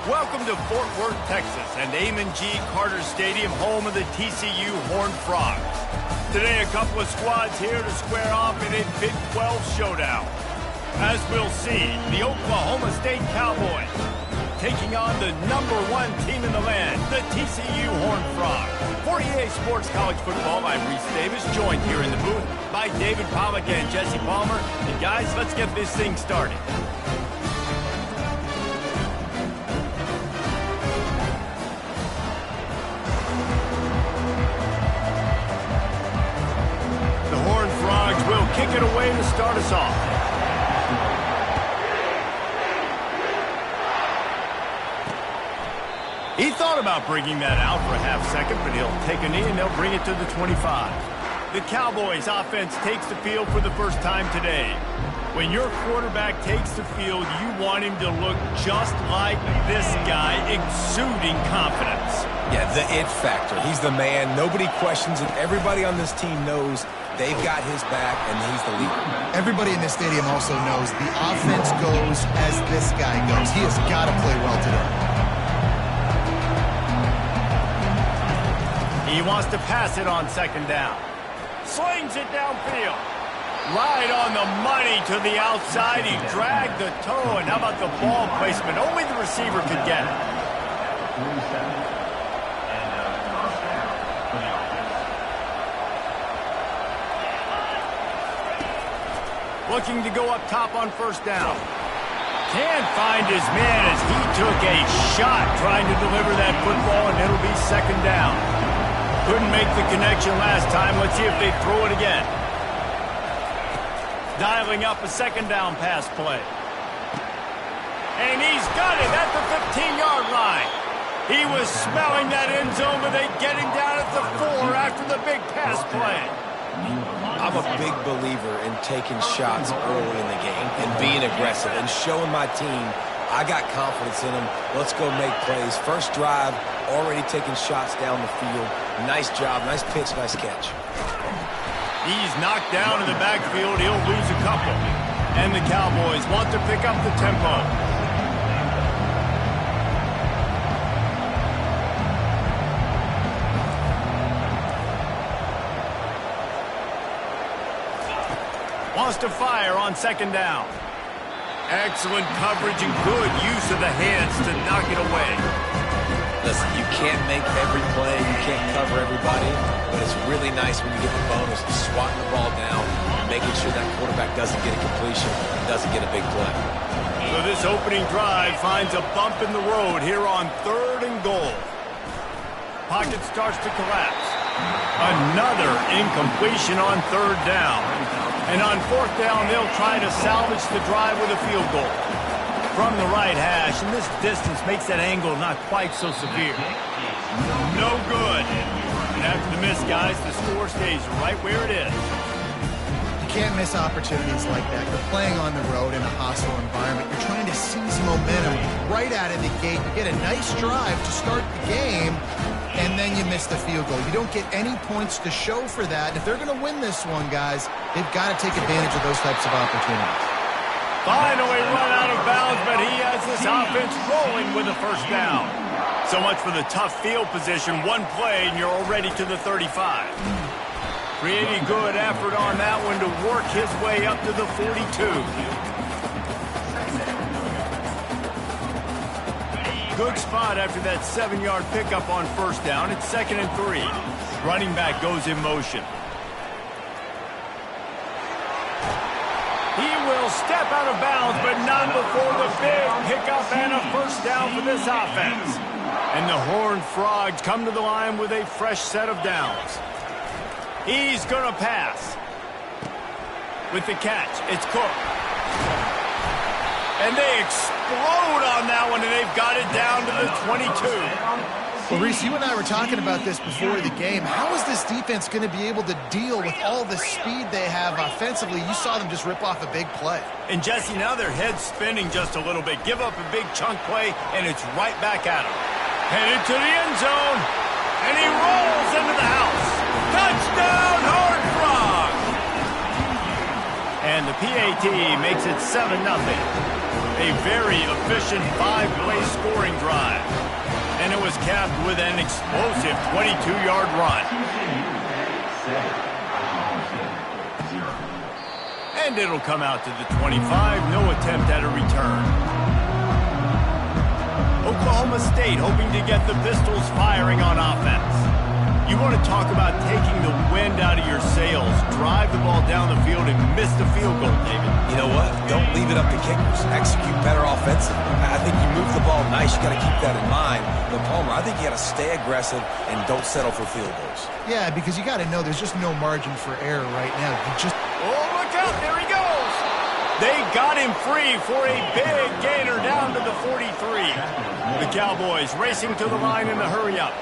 Welcome to Fort Worth, Texas, and Amon G. Carter Stadium, home of the TCU Horned Frogs. Today, a couple of squads here to square off in a Big 12 showdown. As we'll see, the Oklahoma State Cowboys taking on the #1 team in the land, the TCU Horned Frogs. For EA Sports College Football, I'm Reese Davis, joined here in the booth by David Pollack and Jesse Palmer. And guys, let's get this thing started. The Horned Frogs will kick it away to start us off. He thought about bringing that out for a half second, but he'll take a knee and they'll bring it to the 25. The Cowboys offense takes the field for the first time today. When your quarterback takes the field, you want him to look just like this guy, exuding confidence. Yeah, the it factor. He's the man. Nobody questions it. Everybody on this team knows they've got his back, and he's the leader. Everybody in this stadium also knows the offense goes as this guy goes. He has got to play well today. He wants to pass it on second down. Slings it downfield. Right on the money to the outside. He dragged the toe. And how about the ball placement? Only the receiver could get it. Looking to go up top on first down. Can't find his man as he took a shot trying to deliver that football, and it'll be second down. Couldn't make the connection last time. Let's see if they throw it again. Dialing up a second down pass play. And he's got it at the 15-yard line. He was smelling that end zone, but they get him down at the 4 after the big pass play. I'm a big believer in taking shots early in the game and being aggressive and showing my team I got confidence in them. Let's go make plays. First drive, already taking shots down the field. Nice job, nice pitch, nice catch. He's knocked down in the backfield. He'll lose a couple. And the Cowboys want to pick up the tempo. Wants to fire on second down. Excellent coverage and good use of the hands to knock it away. Listen, you can't make every play, you can't cover everybody, but it's really nice when you get the bonus of swatting the ball down, making sure that quarterback doesn't get a completion, doesn't get a big play. So this opening drive finds a bump in the road here on 3rd and goal. Pocket starts to collapse. Another incompletion on 3rd down. And on 4th down, they'll try to salvage the drive with a field goal. From the right hash, and this distance makes that angle not quite so severe. No good. And after the miss, guys, the score stays right where it is. You can't miss opportunities like that. You're playing on the road in a hostile environment. You're trying to seize momentum right out of the gate. You get a nice drive to start the game, and then you miss the field goal. You don't get any points to show for that. If they're going to win this one, guys, they've got to take advantage of those types of opportunities. Finally run out of bounds, but he has this offense rolling with a first down. So much for the tough field position. One play, and you're already to the 35. Pretty good effort on that one to work his way up to the 42. Good spot after that 7-yard pickup on first down. It's 2nd and 3. Running back goes in motion. He will step out of bounds, but not before the big pickup and a first down for this offense. And the Horned Frogs come to the line with a fresh set of downs. He's going to pass. With the catch, it's Cook. And they explode on that one, and they've got it down to the 22. Well, Reese, you and I were talking about this before the game. How is this defense going to be able to deal with all the speed they have offensively? You saw them just rip off a big play. And, Jesse, now their head's spinning just a little bit. Give up a big chunk play, and it's right back at them. Headed to the end zone, and he rolls into the house. Touchdown, Horned Frogs! And the PAT makes it 7-0. A very efficient 5-play scoring drive. And it was capped with an explosive 22-yard run. And it'll come out to the 25. No attempt at a return. Oklahoma State hoping to get the Pistols firing on offense. You want to talk about taking the wind out of your sails. Drive the ball down the field and miss the field goal, David. You know what? Don't leave it up to kickers. Execute better offensively. I think you move the ball nice. You got to keep that in mind. But Palmer, I think you got to stay aggressive and don't settle for field goals. Yeah, because you got to know there's just no margin for error right now. You just... Oh, look out. There he goes. They got him free for a big gainer down to the 43. The Cowboys racing to the line in a hurry-up.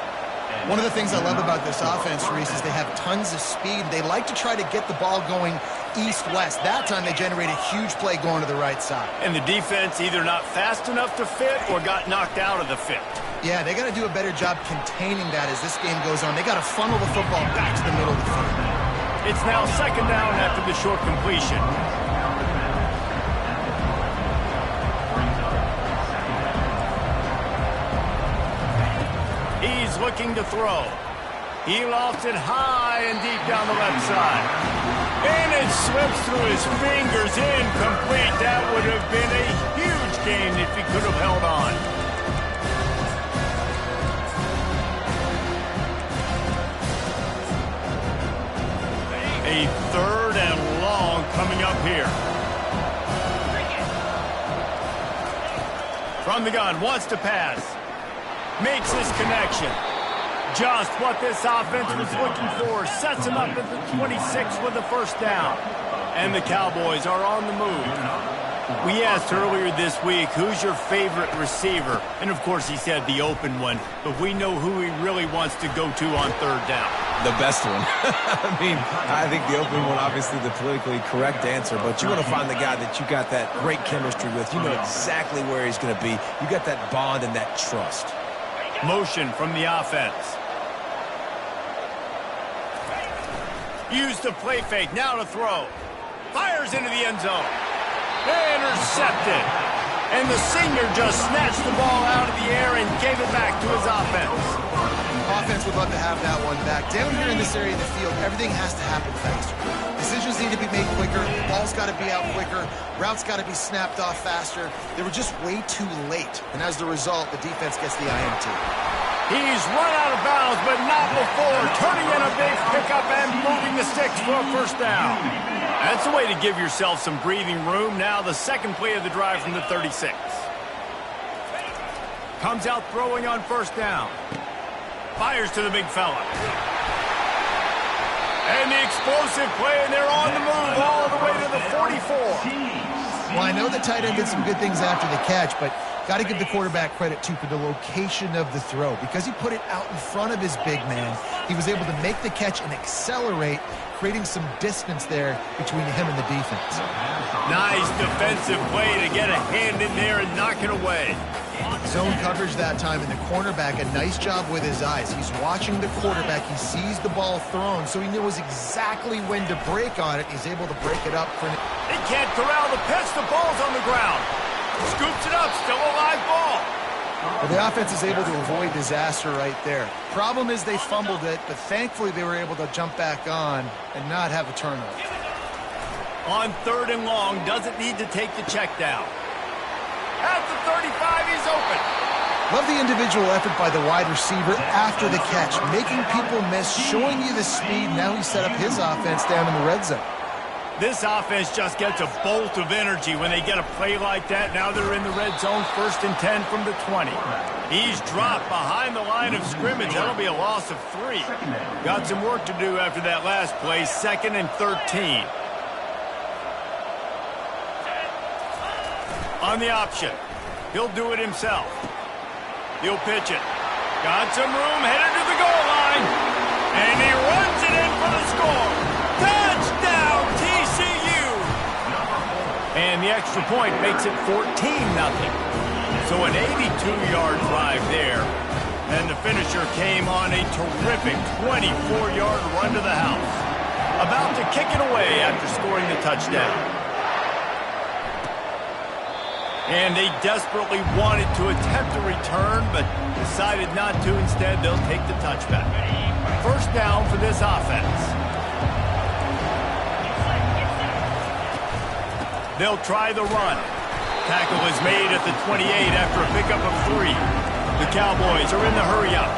One of the things I love about this offense, Reese, is they have tons of speed. They like to try to get the ball going east-west. That time they generated a huge play going to the right side. And the defense either not fast enough to fit or got knocked out of the fit. Yeah, they got to do a better job containing that as this game goes on. They got to funnel the football back to the middle of the field. It's now second down after the short completion. He's looking to throw. He lofts it high and deep down the left side. And it slips through his fingers, incomplete. That would have been a huge gain if he could have held on. A third and long coming up here. From the gun, wants to pass. Makes his connection. Just what this offense was looking for. Sets him up at the 26 with the first down. And the Cowboys are on the move. We asked earlier this week, who's your favorite receiver? And of course he said the open one, but we know who he really wants to go to on third down. The best one. I think the open one, obviously the politically correct answer, but you want to find the guy that you got that great chemistry with. You know exactly where he's going to be. You got that bond and that trust. Motion from the offense. Used the play fake, now to throw. Fires into the end zone. Intercepted. And the senior just snatched the ball out of the air and gave it back to his offense. Offense would love to have that one back. Down here in this area of the field, everything has to happen faster. Decisions need to be made quicker. Ball's got to be out quicker. Routes got to be snapped off faster. They were just way too late. And as the result, the defense gets the INT. He's run out of bounds, but not before. Turning in a big pickup and moving the sticks for a first down. That's a way to give yourself some breathing room. Now the second play of the drive from the 36. Comes out throwing on first down. Fires to the big fella. And the explosive play, and they're on the move all the way to the 44. Well, I know the tight end did some good things after the catch, but got to give the quarterback credit, too, for the location of the throw. Because he put it out in front of his big man, he was able to make the catch and accelerate, creating some distance there between him and the defense. Nice defensive play to get a hand in there and knock it away. Zone coverage that time, and the cornerback, a nice job with his eyes. He's watching the quarterback. He sees the ball thrown, so he knows exactly when to break on it. He's able to break it up for... They can't corral the pitch. The ball's on the ground. Scoops it up. Still a live ball. Well, the offense is able to avoid disaster right there. Problem is they fumbled it, but thankfully they were able to jump back on and not have a turnover. On third and long, doesn't need to take the check down. At the 35, he's open. Love the individual effort by the wide receiver after the catch, making people miss, showing you the speed. Now he set up his offense down in the red zone. This offense just gets a bolt of energy when they get a play like that. Now they're in the red zone, 1st and 10 from the 20. He's dropped behind the line of scrimmage. That'll be a loss of 3. Got some work to do after that last play, 2nd and 13. On the option, he'll do it himself. He'll pitch it. Got some room, headed to the goal line. And he runs it in for the score. Touchdown, TCU! And the extra point makes it 14-0. So an 82-yard drive there. And the finisher came on a terrific 24-yard run to the house. About to kick it away after scoring the touchdown. And they desperately wanted to attempt a return, but decided not to. Instead, they'll take the touchback. First down for this offense. They'll try the run. Tackle is made at the 28 after a pickup of 3. The Cowboys are in the hurry-up.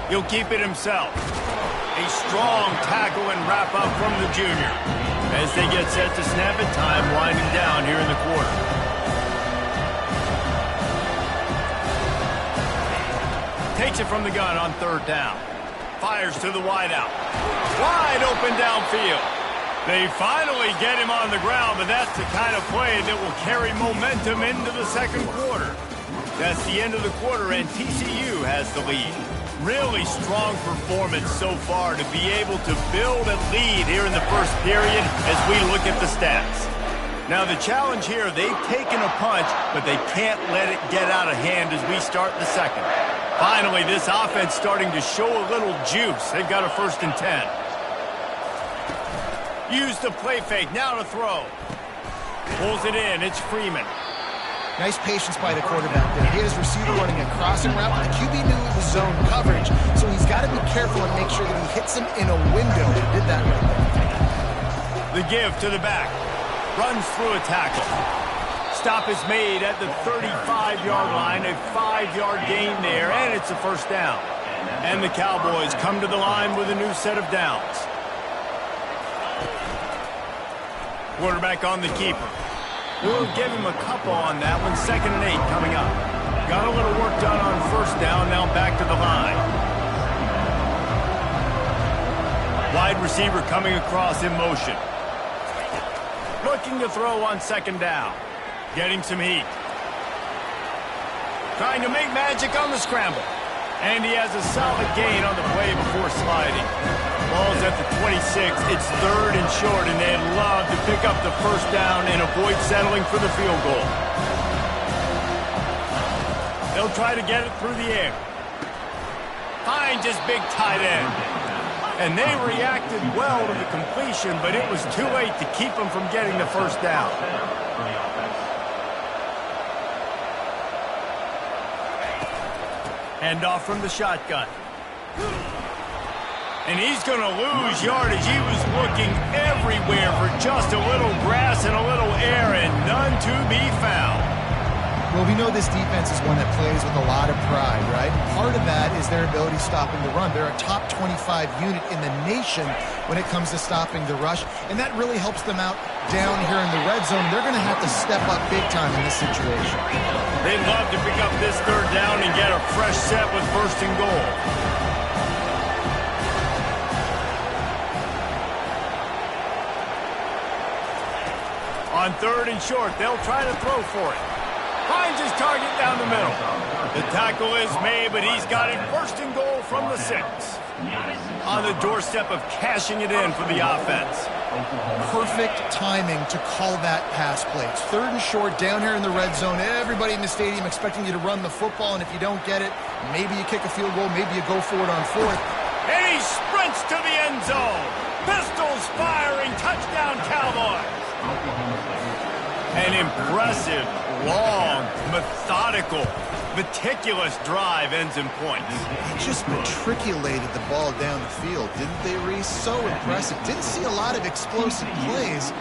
He'll keep it himself. A strong tackle and wrap-up from the junior. As they get set to snap it, time winding down here in the quarter. Takes it from the gun on third down. Fires to the wideout. Wide open downfield. They finally get him on the ground, but that's the kind of play that will carry momentum into the second quarter. That's the end of the quarter, and TCU has the lead. Really strong performance so far to be able to build a lead here in the first period as we look at the stats. Now the challenge here, they've taken a punch, but they can't let it get out of hand as we start the second. Finally, this offense starting to show a little juice. They've got a 1st and 10. Use the play fake, now to throw. Pulls it in, it's Freeman. Nice patience by the quarterback there. He had his receiver running a crossing route. The QB knew it was zone coverage, so he's got to be careful and make sure that he hits him in a window. He did that right there. The give to the back. Runs through a tackle. Stop is made at the 35-yard line. A 5-yard gain there, and it's a first down. And the Cowboys come to the line with a new set of downs. Quarterback on the keeper. We'll give him a couple on that one. 2nd and 8 coming up. Got a little work done on first down. Now back to the line. Wide receiver coming across in motion. Looking to throw on 2nd down. Getting some heat. Trying to make magic on the scramble. And he has a solid gain on the play before sliding. Ball's at the 26. It's 3rd and short, and they'd love to pick up the first down and avoid settling for the field goal. They'll try to get it through the air. Finds his big tight end. And they reacted well to the completion, but it was too late to keep them from getting the first down. Hand off from the shotgun. And he's going to lose yardage. He was looking everywhere for just a little grass and a little air, and none to be found. Well, we know this defense is one that plays with a lot of pride, right? Part of that is their ability stopping the run. They're a top 25 unit in the nation when it comes to stopping the rush, and that really helps them out down here in the red zone. They're going to have to step up big time in this situation. They'd love to pick up this third down and get a fresh set with 1st and goal. On 3rd and short, they'll try to throw for it. Finds his target down the middle. The tackle is made, but he's got it 1st and goal from the 6. On the doorstep of cashing it in for the offense. Perfect timing to call that pass play. It's 3rd and short down here in the red zone. Everybody in the stadium expecting you to run the football, and if you don't get it, maybe you kick a field goal, maybe you go for it on 4th. And he sprints to the end zone. Pistols firing, touchdown Cowboys. An impressive, long, methodical, meticulous drive ends in points. They just matriculated the ball down the field, didn't they, Reese? So impressive. Didn't see a lot of explosive plays,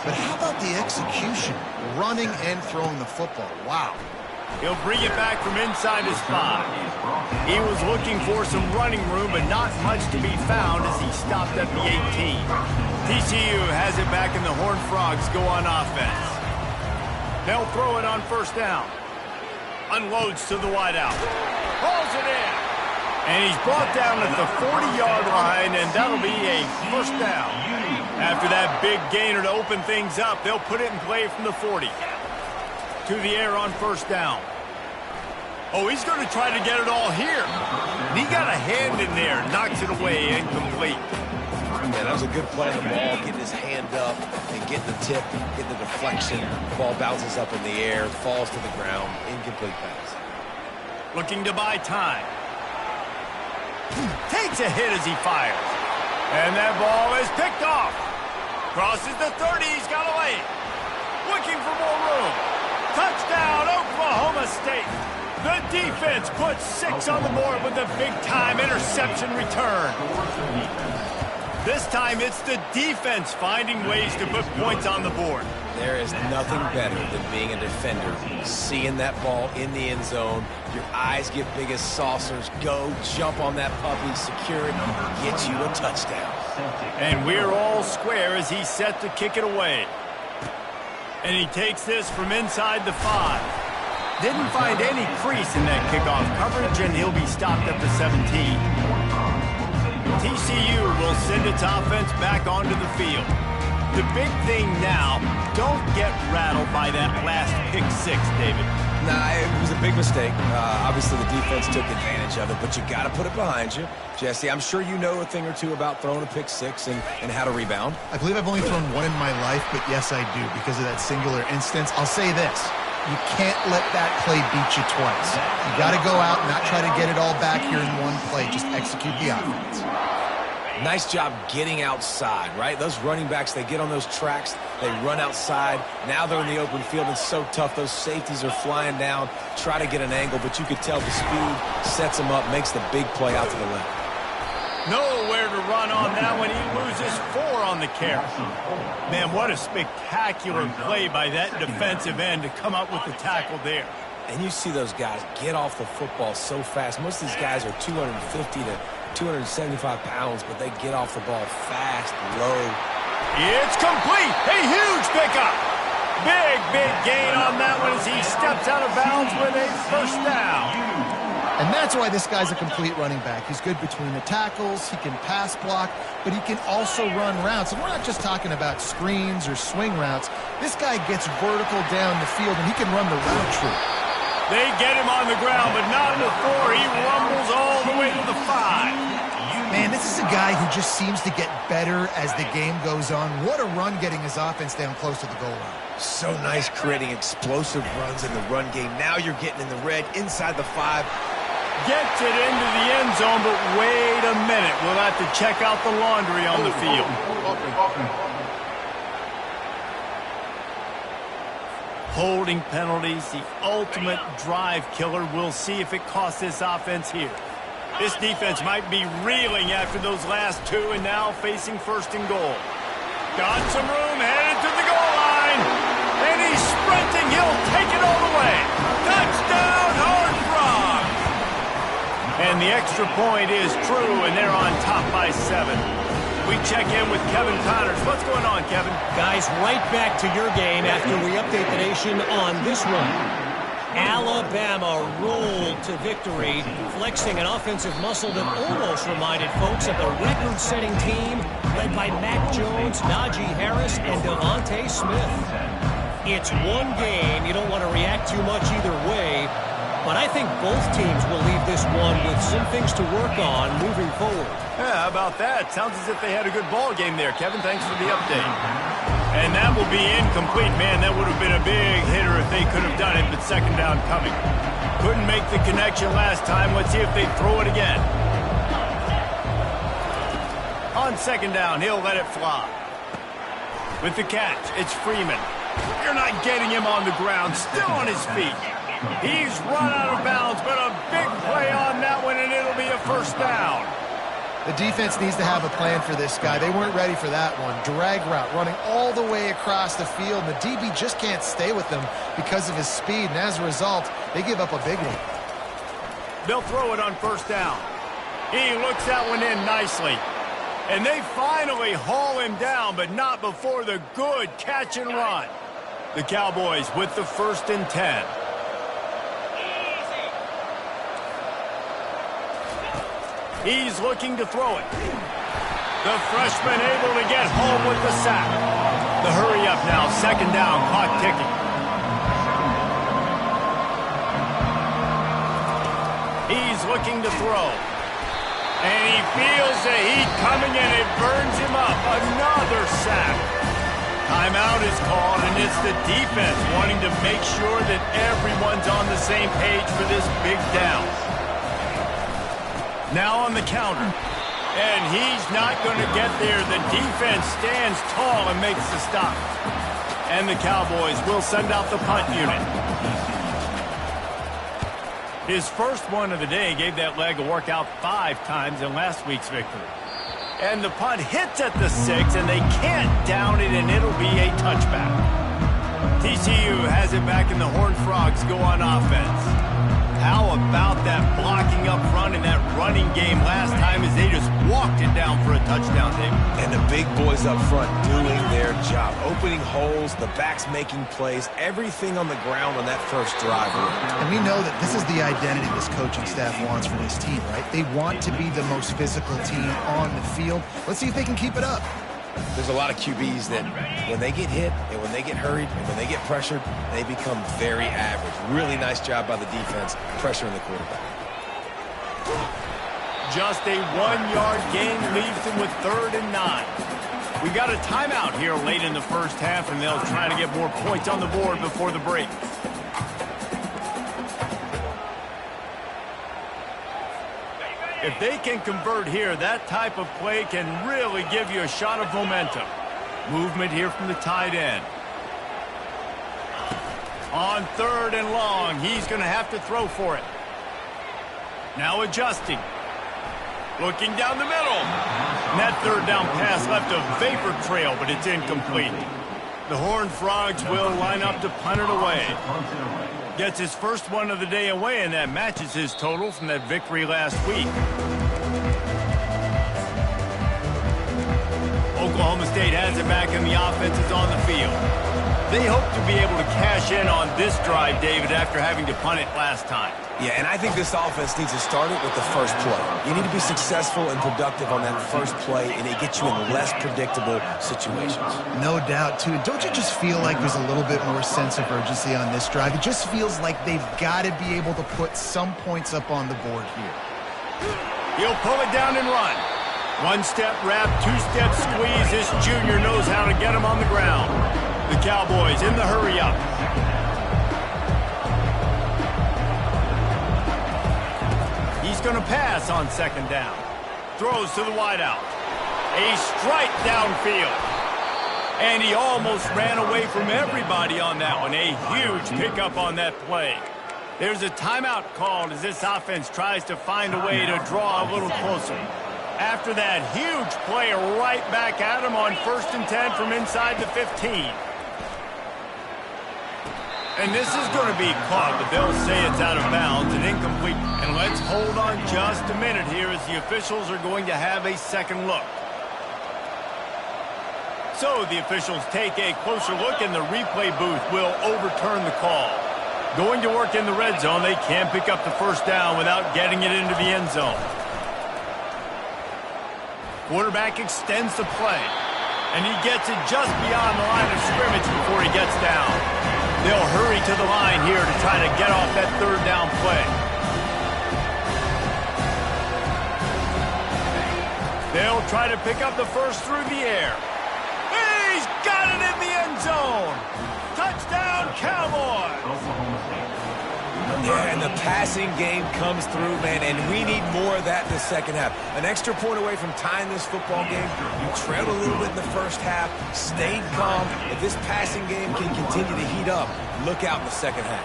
but how about the execution? Running and throwing the football. Wow. He'll bring it back from inside his 5. He was looking for some running room, but not much to be found as he stopped at the 18. TCU has it back, and the Horned Frogs go on offense. They'll throw it on 1st down. Unloads to the wideout. Pulls it in. And he's brought down at the 40-yard line, and that'll be a 1st down. After that big gainer to open things up, they'll put it in play from the 40. To the air on 1st down. Oh, he's going to try to get it all here. He got a hand in there, knocks it away, incomplete. Yeah, that was a good play on the ball, getting his hand up and getting the tip, getting the deflection. The ball bounces up in the air, falls to the ground, incomplete pass. Looking to buy time. Takes a hit as he fires. And that ball is picked off. Crosses the 30. He's got a lane. Looking for more room. Touchdown, Oklahoma State. The defense puts 6 on the board with a big-time interception return. This time, it's the defense finding ways to put points on the board. There is nothing better than being a defender, seeing that ball in the end zone. Your eyes get big as saucers. Go, jump on that puppy, secure it, get you a touchdown. And we're all square as he's set to kick it away. And he takes this from inside the 5. Didn't find any crease in that kickoff coverage, and he'll be stopped at the 17. TCU will send its offense back onto the field. The big thing now, don't get rattled by that last pick 6, David. Nah, it was a big mistake. Obviously, the defense took advantage of it, but you got to put it behind you. Jesse, I'm sure you know a thing or two about throwing a pick 6 and how to rebound. I believe I've only thrown one in my life, but yes, I do, because of that singular instance. I'll say this. You can't let that play beat you twice. You got to go out and not try to get it all back here in one play. Just execute the offense. Nice job getting outside, right? Those running backs, they get on those tracks, they run outside. Now they're in the open field. It's so tough. Those safeties are flying down, try to get an angle, but you could tell the speed sets them up, makes the big play out to the left. Nowhere to run on that one. He loses 4 on the carry. Man, what a spectacular play by that defensive end to come up with the tackle there. And you see those guys get off the football so fast. Most of these guys are 250 to 275 pounds, but they get off the ball fast, low. It's complete. A huge pickup. Big gain on that one as he steps out of bounds with a first down. And that's why this guy's a complete running back. He's good between the tackles, he can pass block, but he can also run routes. And we're not just talking about screens or swing routes. This guy gets vertical down the field, and he can run the route tree. They get him on the ground, but not before he rumbles all the way to the 5. Man, this is a guy who just seems to get better as the game goes on. What a run getting his offense down close to the goal line. So nice creating explosive runs in the run game. Now you're getting in the red inside the 5. Gets it into the end zone, but wait a minute. We'll have to check out the laundry on the field. Holding penalties, the ultimate drive killer. We'll see if it costs this offense here. This defense might be reeling after those last 2 and now facing first and goal. Got some room, headed to the goal line. And he's sprinting. He'll take it all the way. Touchdown, Horned Frog. And the extra point is true, and they're on top by 7. We check in with Kevin Connors. What's going on, Kevin? Guys, right back to your game after we update the nation on this one. Alabama rolled to victory, flexing an offensive muscle that almost reminded folks of the record-setting team led by Mac Jones, Najee Harris, and Devontae Smith. It's one game. You don't want to react too much either way, but I think both teams will leave this one with some things to work on moving forward. Yeah, how about that? Sounds as if they had a good ball game there. Kevin, thanks for the update. And that will be incomplete. Man, that would have been a big hitter if they could have done it, but second down coming. Couldn't make the connection last time. Let's see if they throw it again. On second down, he'll let it fly. With the catch, it's Freeman. You're not getting him on the ground, still on his feet. He's run out of bounds, but a big play on that one, and it'll be a first down. The defense needs to have a plan for this guy. They weren't ready for that one. Drag route, running all the way across the field. The DB just can't stay with them because of his speed, and as a result, they give up a big one. They'll throw it on first down. He looks that one in nicely. And they finally haul him down, but not before the good catch and run. The Cowboys with the 1st and 10. He's looking to throw it. The freshman able to get home with the sack. The hurry up now, second down, clock ticking. He's looking to throw. And he feels the heat coming and it burns him up. Another sack. Timeout is called, and it's the defense wanting to make sure that everyone's on the same page for this big down. Now on the counter. And he's not going to get there. The defense stands tall and makes the stop. And the Cowboys will send out the punt unit. His first one of the day gave that leg a workout 5 times in last week's victory. And the punt hits at the 6, and they can't down it, and it'll be a touchback. TCU has it back, and the Horned Frogs go on offense. How about that blocking up front and that running game last time as they just walked it down for a touchdown, David? And the big boys up front doing their job. Opening holes, the backs making plays, everything on the ground on that first drive. And we know that this is the identity this coaching staff wants for this team, right? They want to be the most physical team on the field. Let's see if they can keep it up. There's a lot of QBs that when they get hit and when they get hurried and when they get pressured, they become very average. Really nice job by the defense pressuring the quarterback. Just a 1-yard gain leaves them with 3rd and 9. We got a timeout here late in the first half, and they'll try to get more points on the board before the break. If they can convert here, that type of play can really give you a shot of momentum. Movement here from the tight end. On 3rd and long, he's going to have to throw for it. Now adjusting. Looking down the middle. And that 3rd down pass left a vapor trail, but it's incomplete. The Horned Frogs will line up to punt it away. Gets his first one of the day away, and that matches his total from that victory last week. Oklahoma State has it back, and the offense is on the field. They hope to be able to cash in on this drive, David, after having to punt it last time. Yeah, and I think this offense needs to start it with the first play. You need to be successful and productive on that first play, and it gets you in less predictable situations. No doubt, too. Don't you just feel like there's a little bit more sense of urgency on this drive? It just feels like they've got to be able to put some points up on the board here. He'll pull it down and run. 1-step wrap, 2-step squeeze. This junior knows how to get him on the ground. The Cowboys in the hurry-up. He's going to pass on 2nd down. Throws to the wideout. A strike downfield. And he almost ran away from everybody on that one. A huge pickup on that play. There's a timeout called as this offense tries to find a way to draw a little closer. After that huge play, right back at him on 1st and 10 from inside the 15. And this is going to be caught, but they'll say it's out of bounds and incomplete. And let's hold on just a minute here as the officials are going to have a second look. So the officials take a closer look, and the replay booth will overturn the call. Going to work in the red zone, they can pick up the 1st down without getting it into the end zone. Quarterback extends the play, and he gets it just beyond the line of scrimmage before he gets down. They'll hurry to the line here to try to get off that 3rd down play. They'll try to pick up the 1st through the air. He's got it in the end zone. Touchdown, Cowboys. Yeah, and the passing game comes through, man, and we need more of that in the second half. An extra point away from tying this football game. You trailed a little bit in the first half, stayed calm. If this passing game can continue to heat up, look out in the second half.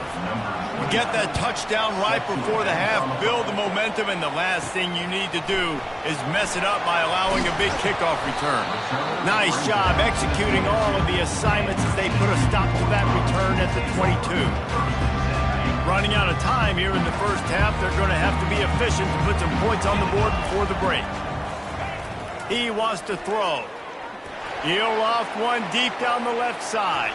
Get that touchdown right before the half, build the momentum, and the last thing you need to do is mess it up by allowing a big kickoff return. Nice job executing all of the assignments as they put a stop to that return at the 22. Running out of time here in the first half, they're going to have to be efficient to put some points on the board before the break. He wants to throw. He'll loft one deep down the left side.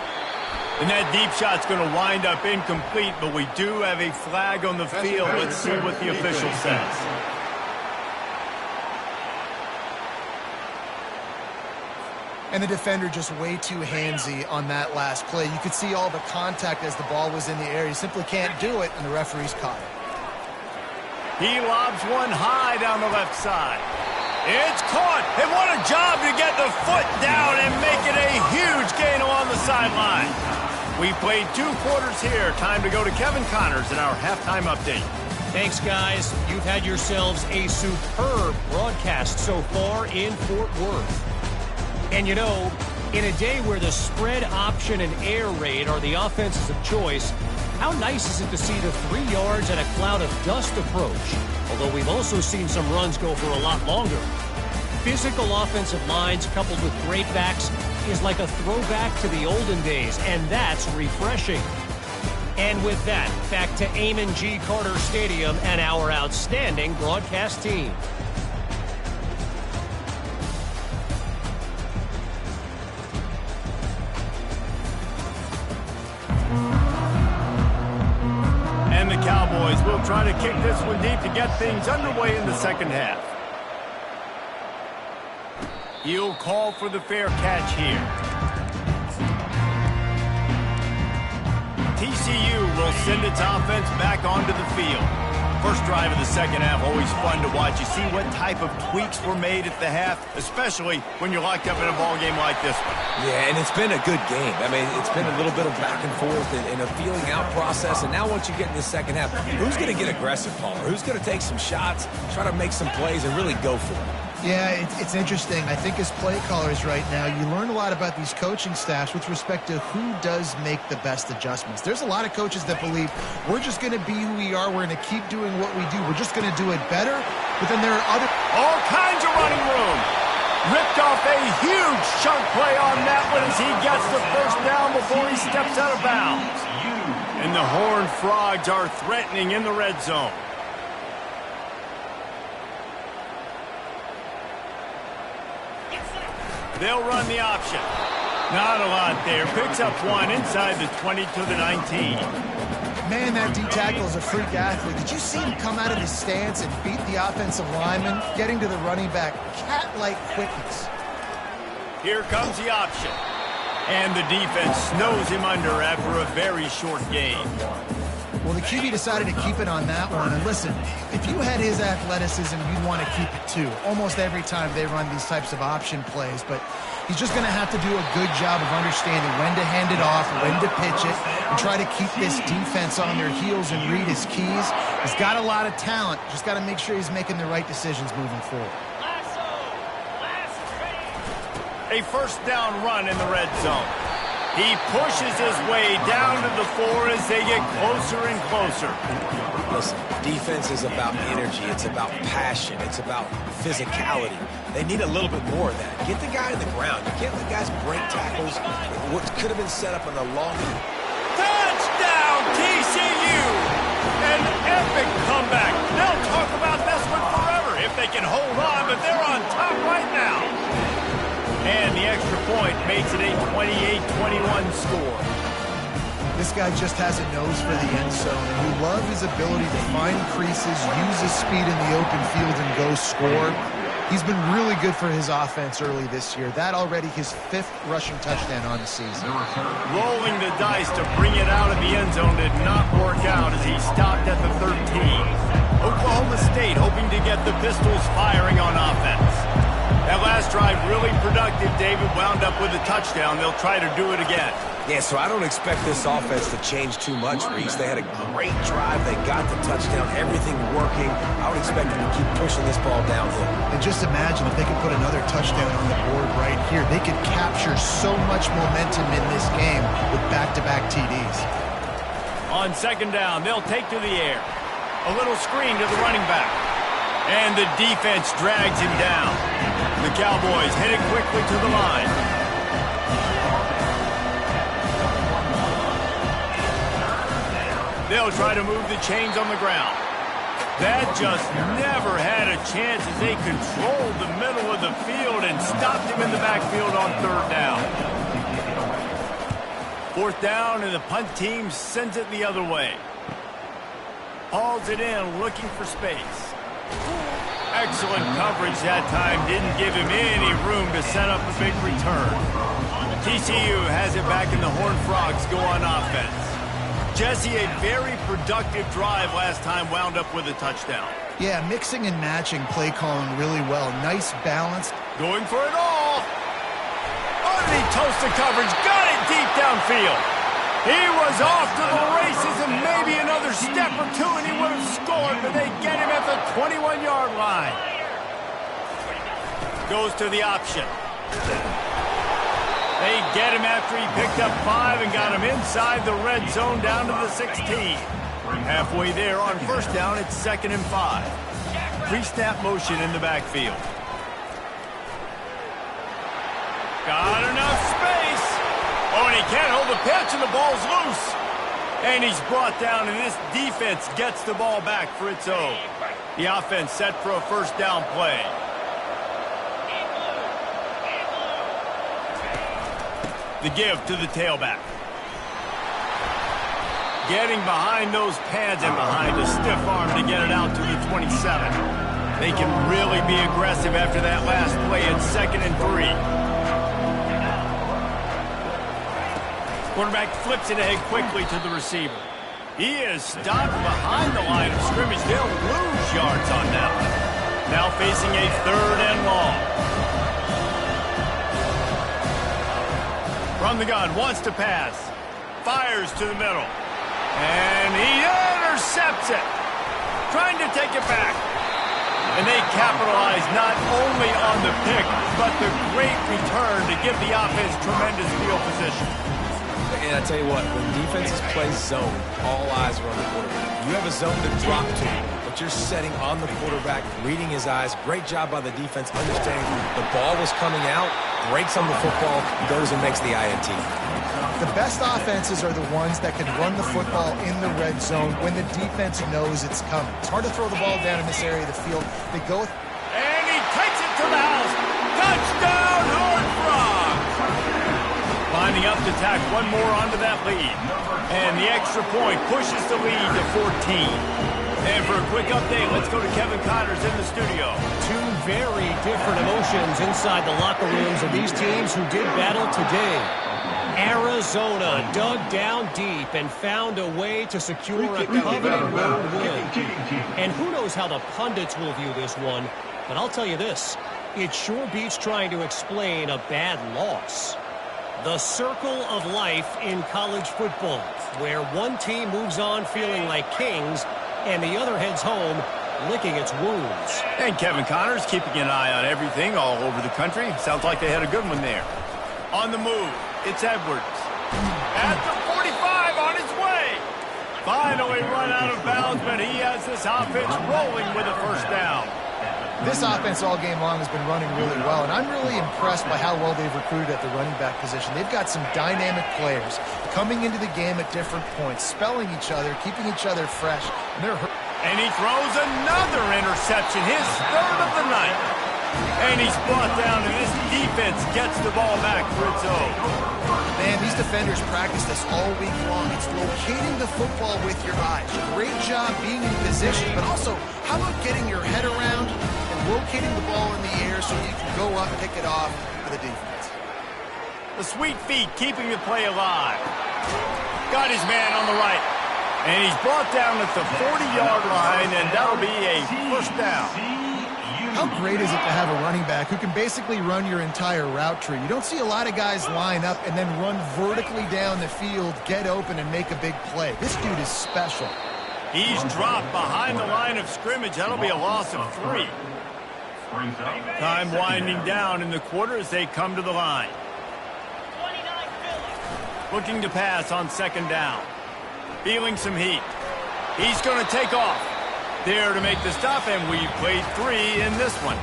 And that deep shot's going to wind up incomplete, but we do have a flag on the field. Let's see what the official says. And the defender just way too handsy on that last play. You could see all the contact as the ball was in the air. You simply can't do it, and the referee's caught it. He lobs one high down the left side. It's caught, and what a job to get the foot down and make it a huge gain along the sideline. We played 2 quarters here. Time to go to Kevin Connors in our halftime update. Thanks, guys. You've had yourselves a superb broadcast so far in Fort Worth. And you know, in a day where the spread option and air raid are the offenses of choice, how nice is it to see the 3 yards and a cloud of dust approach? Although we've also seen some runs go for a lot longer. Physical offensive lines coupled with great backs is like a throwback to the olden days, and that's refreshing. And with that, back to Amon G. Carter Stadium and our outstanding broadcast team. And the Cowboys will try to kick this one deep to get things underway in the second half. He'll call for the fair catch here. TCU will send its offense back onto the field. First drive of the second half, always fun to watch. You see what type of tweaks were made at the half, especially when you're locked up in a ball game like this one. Yeah, and it's been a good game. I mean, it's been a little bit of back and forth and a feeling out process. And now once you get in the second half, who's going to get aggressive, Paul? Who's going to take some shots, try to make some plays, and really go for it? Yeah, it's interesting. I think as play callers right now, you learn a lot about these coaching staffs with respect to who does make the best adjustments. There's a lot of coaches that believe we're just going to be who we are. We're going to keep doing what we do. We're just going to do it better. But then there are other... All kinds of running room. Ripped off a huge chunk play on that one as he gets the first down before he steps out of bounds. And the Horned Frogs are threatening in the red zone. They'll run the option. Not a lot there. Picks up one inside the 20 to the 19. Man, that D-tackle is a freak athlete. Did you see him come out of his stance and beat the offensive lineman, getting to the running back? Cat-like quickness. Here comes the option. And the defense snows him under after a very short game. Well, the QB decided to keep it on that one. And listen, if you had his athleticism, you'd want to keep it too. Almost every time they run these types of option plays. But he's just going to have to do a good job of understanding when to hand it off, when to pitch it, and try to keep this defense on their heels and read his keys. He's got a lot of talent. Just got to make sure he's making the right decisions moving forward. A first down run in the red zone. He pushes his way down to the 4 as they get closer and closer. Listen, defense is about energy. It's about passion. It's about physicality. They need a little bit more of that. Get the guy on the ground. You can't let guys break tackles. What could have been set up on a long... Touchdown, TCU! An epic comeback. They'll talk about this one forever if they can hold on, but they're on top right now. And the extra point makes it a 28-21 score. This guy just has a nose for the end zone, and we love his ability to find creases, use his speed in the open field, and go score. He's been really good for his offense early this year. That already his 5th rushing touchdown on the season. Rolling the dice to bring it out of the end zone did not work out as he stopped at the 13. Oklahoma State hoping to get the Pistols firing on offense. That last drive really productive. David wound up with a touchdown. They'll try to do it again. Yeah, so I don't expect this offense to change too much, Reese. They had a great drive. They got the touchdown. Everything working. I would expect them to keep pushing this ball downhill. And just imagine if they could put another touchdown on the board right here. They could capture so much momentum in this game with back-to-back TDs. On second down, they'll take to the air. A little screen to the running back. And the defense drags him down. The Cowboys headed quickly to the line. They'll try to move the chains on the ground. That just never had a chance as they controlled the middle of the field and stopped him in the backfield on third down. Fourth down, and the punt team sends it the other way. Hauls it in, looking for space. Excellent coverage that time. Didn't give him any room to set up a big return. TCU has it back in the Horned Frogs go on offense. Jesse, a very productive drive last time, wound up with a touchdown. Yeah, mixing and matching play calling really well. Nice balance. Going for it all. Underneath toasted coverage. Got it deep downfield. He was off to the races and maybe another step or two and he would have scored, but 21-yard line. Goes to the option. They get him after he picked up 5 and got him inside the red zone down to the 16. Halfway there on first down, it's 2nd and 5. Pre-snap motion in the backfield. Got enough space. Oh, and he can't hold the pitch, and the ball's loose. And he's brought down, and this defense gets the ball back for its own. The offense set for a first down play. The give to the tailback. Getting behind those pads and behind a stiff arm to get it out to the 27. They can really be aggressive after that last play at 2nd and 3. Quarterback flips it ahead quickly to the receiver. He is stopped behind the line of scrimmage. They'll lose yards on that one. Now facing a 3rd and long. From the gun, wants to pass. Fires to the middle. And he intercepts it. Trying to take it back. And they capitalize not only on the pick, but the great return to give the offense tremendous field position. And I tell you what, when defenses play zone, all eyes are on the quarterback. You have a zone to drop to, but you're setting on the quarterback, reading his eyes. Great job by the defense, understanding the ball was coming out, breaks on the football, goes and makes the INT. The best offenses are the ones that can run the football in the red zone when the defense knows it's coming. It's hard to throw the ball down in this area of the field. They go with... And he takes it to the house. Touchdown, Horned Frogs! Lining up to tack one more onto that lead. And the extra point pushes the lead to 14. And for a quick update, let's go to Kevin Connors in the studio. Two very different emotions inside the locker rooms of these teams who did battle today. Arizona dug down deep and found a way to secure a coveted road win. And who knows how the pundits will view this one, but I'll tell you this, it sure beats trying to explain a bad loss. The circle of life in college football, where one team moves on feeling like kings and the other heads home licking its wounds. And Kevin Connors keeping an eye on everything all over the country. Sounds like they had a good one there. On the move, it's Edwards. At the 45 on his way. Finally run out of bounds, but he has this offense rolling with a first down. This offense all game long has been running really well, and I'm really impressed by how well they've recruited at the running back position. They've got some dynamic players coming into the game at different points, spelling each other, keeping each other fresh. And he throws another interception, his 3rd of the night. And he's brought down, and this defense gets the ball back for its own. Man, these defenders practice this all week long. It's locating the football with your eyes. Great job being in position, but also, how about getting your head around and locating the ball in the air so you can go up, pick it off for the defense. The sweet feet keeping the play alive. Got his man on the right. And he's brought down at the 40-yard line, and that'll be a first down. How great is it to have a running back who can basically run your entire route tree? You don't see a lot of guys line up and then run vertically down the field, get open, and make a big play. This dude is special. He's dropped behind the line of scrimmage. That'll be a loss of 3. Time winding down in the quarter as they come to the line. Looking to pass on 2nd down. Feeling some heat. He's going to take off. There to make the stop, and we've played 3 in this one.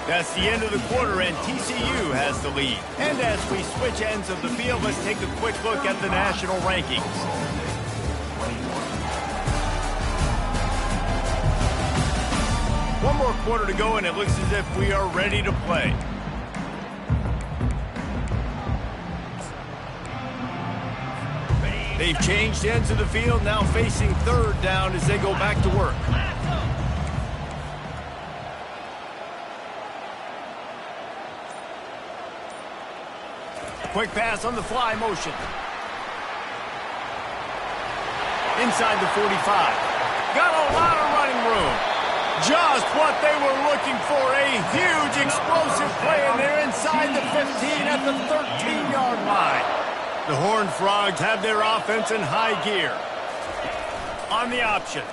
That's the end of the quarter, and TCU has the lead. And as we switch ends of the field, let's take a quick look at the national rankings. One more quarter to go, and it looks as if we are ready to play. They've changed ends of the field, now facing 3rd down as they go back to work. Quick pass on the fly motion. Inside the 45. Got a lot of running room. Just what they were looking for. A huge explosive play, and they're inside the 15 at the 13-yard line. The Horned Frogs have their offense in high gear. On the option.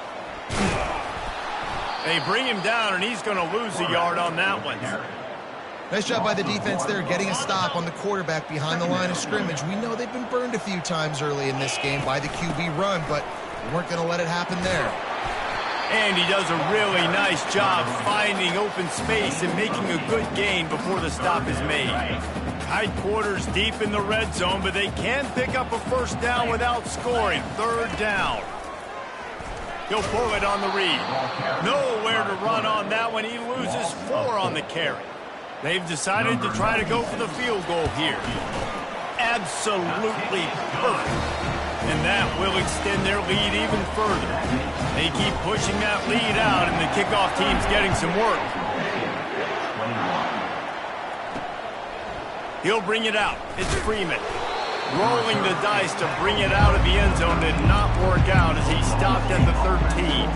They bring him down, and he's going to lose a yard on that one. Nice job by the defense there, getting a stop on the quarterback behind the line of scrimmage. We know they've been burned a few times early in this game by the QB run, but we weren't going to let it happen there. And he does a really nice job finding open space and making a good gain before the stop is made. Tight quarters deep in the red zone, but they can pick up a first down without scoring. Third down. He'll pull it on the read. Nowhere to run on that one. He loses 4 on the carry. They've decided to try to go for the field goal here. Absolutely perfect. And that will extend their lead even further. They keep pushing that lead out, and the kickoff team's getting some work. He'll bring it out. It's Freeman. Rolling the dice to bring it out of the end zone did not work out as he stopped at the 13.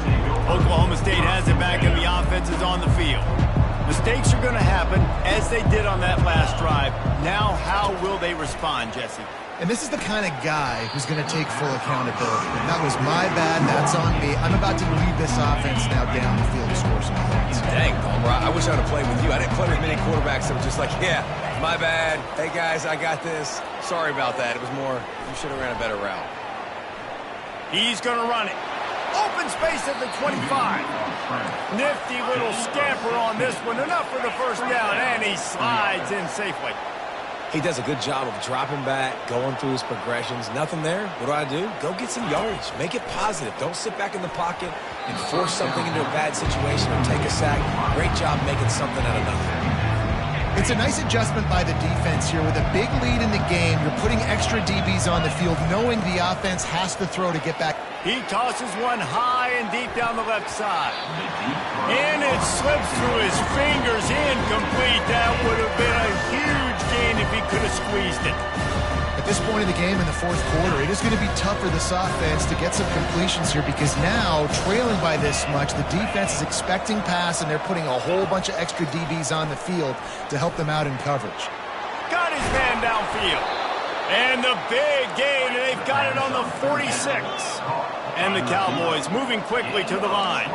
Oklahoma State has it back, and the offense is on the field. Mistakes are going to happen, as they did on that last drive. Now, how will they respond, Jesse? And this is the kind of guy who's going to take full accountability. That was my bad. That's on me. I'm about to lead this offense now down the field to score some points. Dang, Palmer, I wish I would have played with you. I didn't play with many quarterbacks that were just like, yeah, my bad. Hey, guys, I got this. Sorry about that. It was more, you should have ran a better route. He's going to run it. Open space at the 25. Nifty little scamper on this one. Enough for the first down, and he slides in safely. He does a good job of dropping back, going through his progressions. Nothing there. What do? Go get some yardage. Make it positive. Don't sit back in the pocket and force something into a bad situation or take a sack. Great job making something out of nothing. It's a nice adjustment by the defense here. With a big lead in the game, you're putting extra DBs on the field, knowing the offense has to throw to get back. He tosses one high and deep down the left side. And it slips through his fingers, incomplete. That would have been a huge gain if he could have squeezed it. At this point in the game in the fourth quarter, it is going to be tough for this offense to get some completions here, because now, trailing by this much, the defense is expecting pass, and they're putting a whole bunch of extra DBs on the field to help them out in coverage. Got his man downfield. And the big gain, and they've got it on the 46. And the Cowboys moving quickly to the line.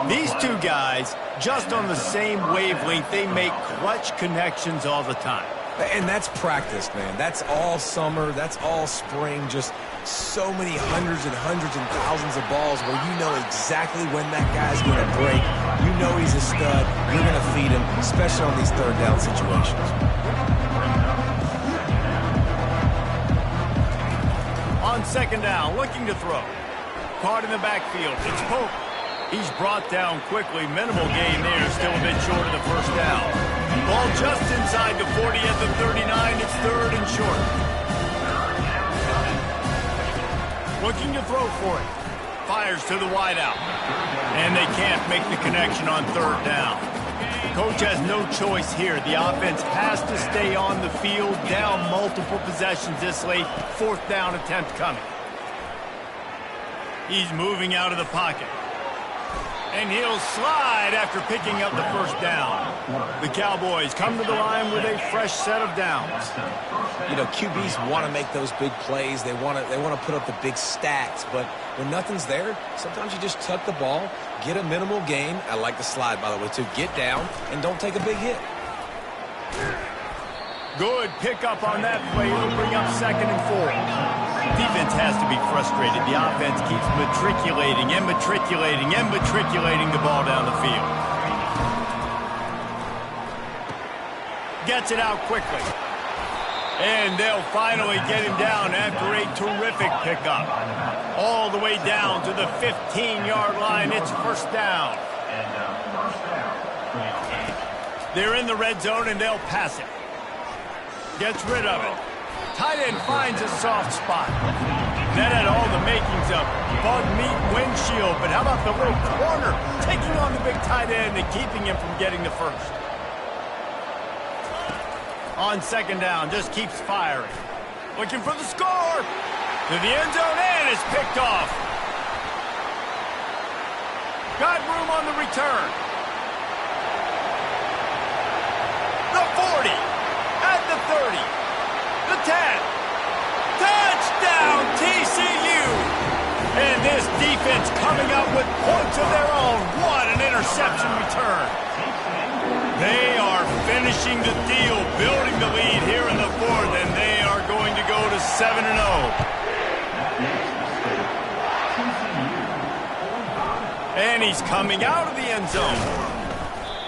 These two guys, just on the same wavelength, they make clutch connections all the time. And that's practice, man. That's all summer. That's all spring. Just so many hundreds and thousands of balls where you know exactly when that guy's going to break. You know he's a stud. You're going to feed him, especially on these third down situations. On second down, looking to throw. Caught in the backfield. It's Pope. He's brought down quickly. Minimal gain there. Still a bit short of the first down. Ball just inside the 40 at the 39. It's third and short. Looking to throw for it. Fires to the wideout. And they can't make the connection on third down. Coach has no choice here. The offense has to stay on the field, down multiple possessions this late. Fourth down attempt coming. He's moving out of the pocket. And he'll slide after picking up the first down. The Cowboys come to the line with a fresh set of downs. You know, QBs want to make those big plays. They want to put up the big stats. But when nothing's there, sometimes you just tuck the ball, get a minimal gain. I like the slide, by the way, too. Get down and don't take a big hit. Good pickup on that play. It'll bring up second and 4. Defense has to be frustrated. The offense keeps matriculating and matriculating and matriculating the ball down the field. Gets it out quickly. And they'll finally get him down after a terrific pickup. All the way down to the 15-yard line. It's first down. They're in the red zone, and they'll pass it. Gets rid of it. Tight end finds a soft spot. That had all the makings of bug meat windshield, but how about the little corner taking on the big tight end and keeping him from getting the first? On second down, just keeps firing. Looking for the score. To the end zone, and it's picked off. Got room on the return. The 40. At the 30, the 10, touchdown TCU! And this defense coming up with points of their own. What an finishing the deal, building the lead here in the fourth, and they are going to go to 7-0. And he's coming out of the end zone.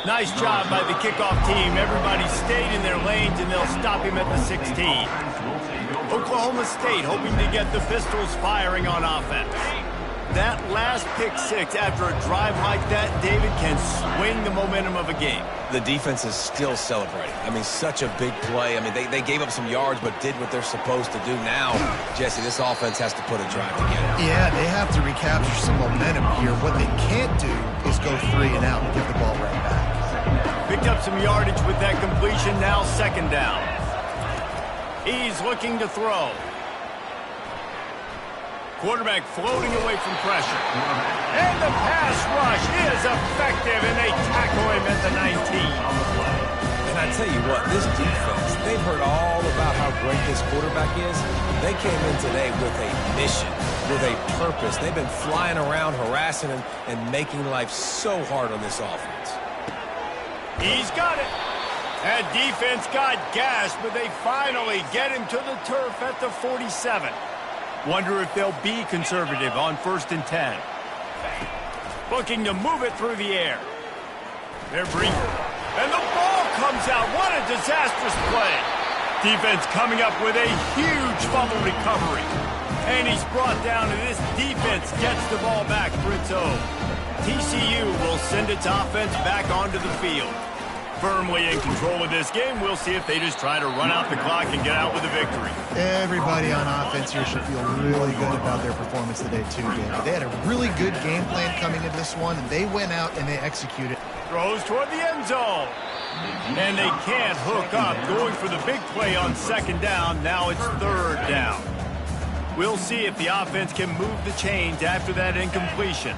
Nice job by the kickoff team. Everybody stayed in their lanes, and they'll stop him at the 16. Oklahoma State hoping to get the Pistols firing on offense. That last pick six after a drive like that, David, can swing the momentum of a game. The defense is still celebrating. I mean, such a big play. I mean, they gave up some yards but did what they're supposed to do. Now, Jesse, this offense has to put a drive together. Yeah, they have to recapture some momentum here. What they can't do is go 3 and out and give the ball right back. Picked up some yardage with that completion. Now second down. He's looking to throw. Quarterback floating away from pressure. And the pass rush is effective, and they tackle him at the 19. And I tell you what, this defense, they've heard all about how great this quarterback is. They came in today with a mission, with a purpose. They've been flying around, harassing him, and making life so hard on this offense. He's got it. That defense got gashed, but they finally get him to the turf at the 47. Wonder if they'll be conservative on 1st and 10. Looking to move it through the air. They're bringing. And the ball comes out. What a disastrous play. Defense coming up with a huge fumble recovery. And he's brought down, and this defense gets the ball back for its own. TCU will send its offense back onto the field. Firmly in control of this game. We'll see if they just try to run out the clock and get out with a victory. Everybody on offense here should feel really good about their performance today, too, David. They had a really good game plan coming into this one, and they went out and they executed. Throws toward the end zone. And they can't hook up. Going for the big play on second down. Now it's third down. We'll see if the offense can move the chains after that incompletion.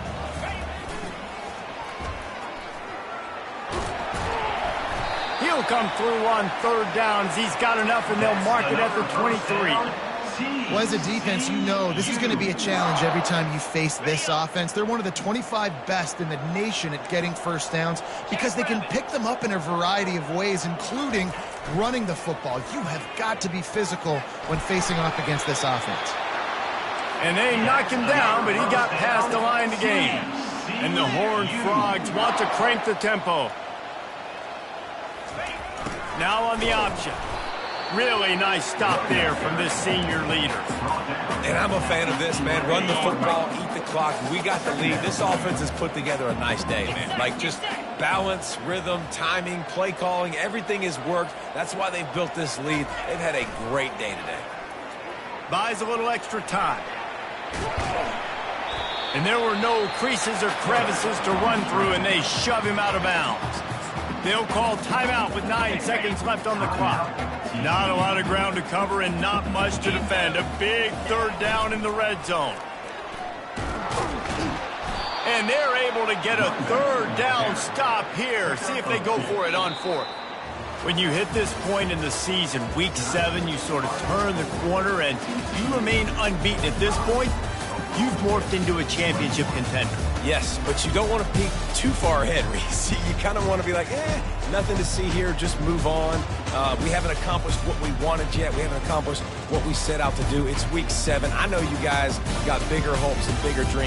He'll come through on third downs. He's got enough, and they'll mark it at the 23. Well, as a defense, you know this is going to be a challenge every time you face this offense. They're one of the 25 best in the nation at getting first downs because they can pick them up in a variety of ways, including running the football. You have got to be physical when facing off against this offense. And they knocked him down, but he got past the line to gain. And the Horned Frogs want to crank the tempo. Now on the option. Really nice stop there from this senior leader. And I'm a fan of this, man. Run the football, eat the clock. We got the lead. This offense has put together a nice day, man. Like just balance, rhythm, timing, play calling, everything has worked. That's why they've built this lead. They've had a great day today. Buys a little extra time. And there were no creases or crevices to run through, and they shove him out of bounds. They'll call timeout with 9 seconds left on the clock. Not a lot of ground to cover and not much to defend. A big third down in the red zone. And they're able to get a third down stop here. See if they go for it on fourth. When you hit this point in the season, week 7, you sort of turn the corner and you remain unbeaten. At this point, you've morphed into a championship contender. Yes, but you don't want to peek too far ahead, Reese. You kind of want to be like, nothing to see here, just move on. We haven't accomplished what we wanted yet. We haven't accomplished what we set out to do. It's week 7. I know you guys got bigger hopes and bigger dreams.